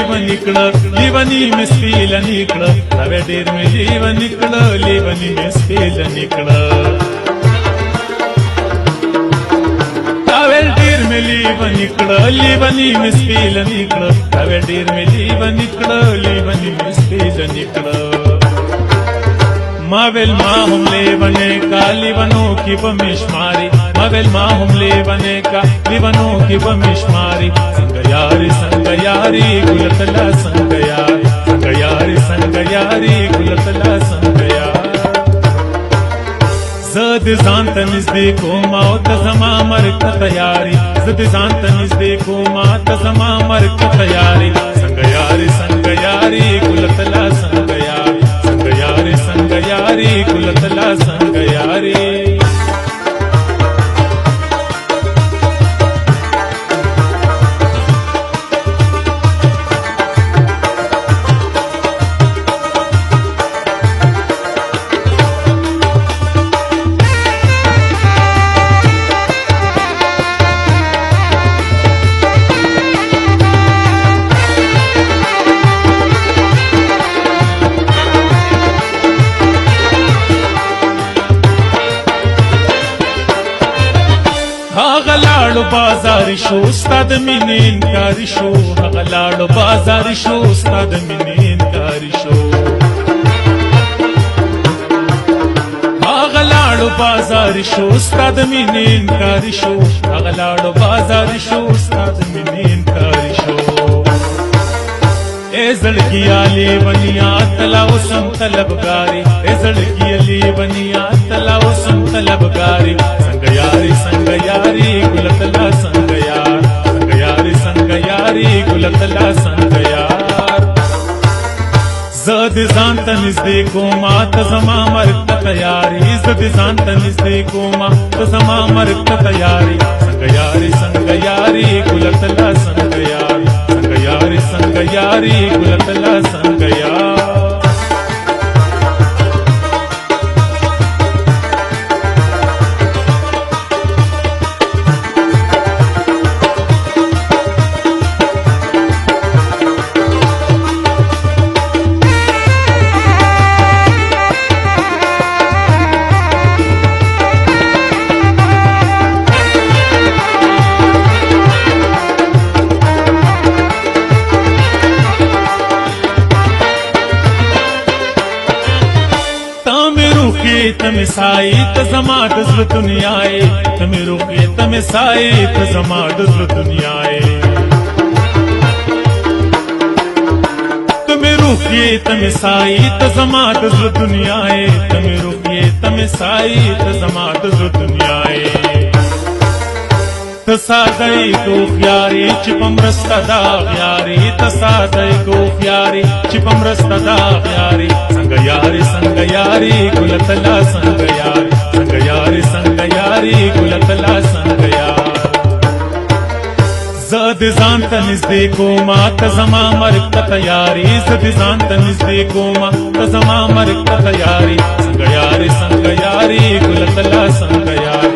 لیوان نکړه لیوانی مسپیل نکړه تاوی ډیر می لیوان نکړه لیوانی مسپیل نکړه تاوی ډیر می لیوان نکړه لیوانی مسپیل نکړه تاوی ډیر می لیوان نکړه لیوانی مسپیل نکړه मावेल माँ हम ले बने का लिवनों की बमिशमारी मावेल माँ हम ले बने का लिवनों की बमिशमारी संगयारी गुलतला संगयारी गुलतला संगयार जद जानत नजदीको मात जमा मरक तैयारी जद जानत नजदीको मात जमा मरक तैयारी संगयारी गुलतला संगयारी संगयारी गुलतला संगयारी هغلاړو بازار شو استاد مینې انکار شو هغلاړو بازار شو استاد مینې انکار شو هغلاړو بازار شو استاد مینې انکار شو هغلاړو بازار شو استاد مینې انکار شو اے زړګي علي بنیا تلا وسم طلبګاری اے زړګي علي بنیا تلا وسم طلبګاری संगयारी गुलतला संगयारी गुलतला संगयार जद जानत नजदीको मात जमा मरक तैयारी जद जानत नजदीको मात जमा मरक तैयारी संगयारी गुलतला संगयारी गुलतला संगयार तम साई तजमा दज़्र दुनियाए तम रुके तम साई तजमा दज़्र दुनियाए तम रुके तम साई तजमा दज़्र दुनियाए तम रुके तम साई तजमा दज़्र दुनियाए तसादई को प्यारी चिपम रस्ता दा प्यारी तसादई को प्यारी चिपम रस्ता दा प्यारी संगयारी गुलतला संगयारी गुलतला संगयार जद जानत नजदीको मात जमा मरक तैयारी जद जानत नजदीको मात जमा मरक तैयारी संगयारी गुलतला संगयारी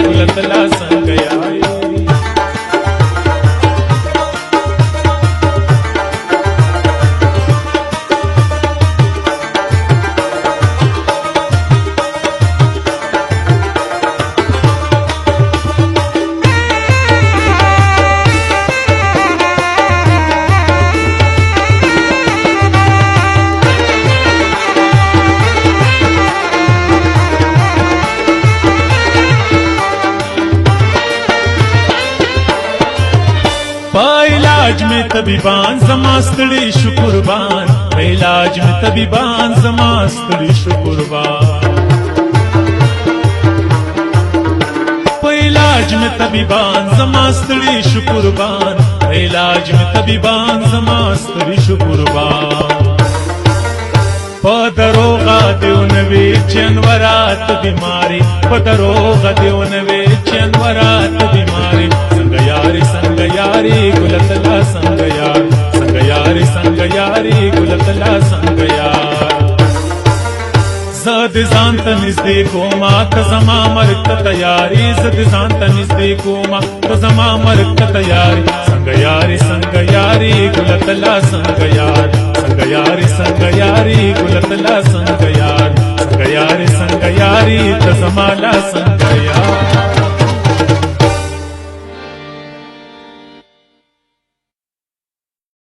गुलतला संगयारी इलाज में तबीबान जमास्तड़ी शुकुरबान इलाज में तबीबान जमास्तड़ी शुकुरबान इलाज में तबीबान जमास्तड़ी शुकुरबान इलाज में तबीबान जमास्तड़ी शुकुरबान पदरोगा देवनवे चनवरात बीमारी पदरोगा देवनवे चनवरात बीमारी संगयारी गुलतला संगयारी गुलतला संगयार जद जान शांत निस्ते कोमा कसमा मरत तयारी सती शांत निस्ते कोमा कसमा मरत तयारी संग यारी गुलतला संग यारी गुलतला संग यारी तसमाला संग यार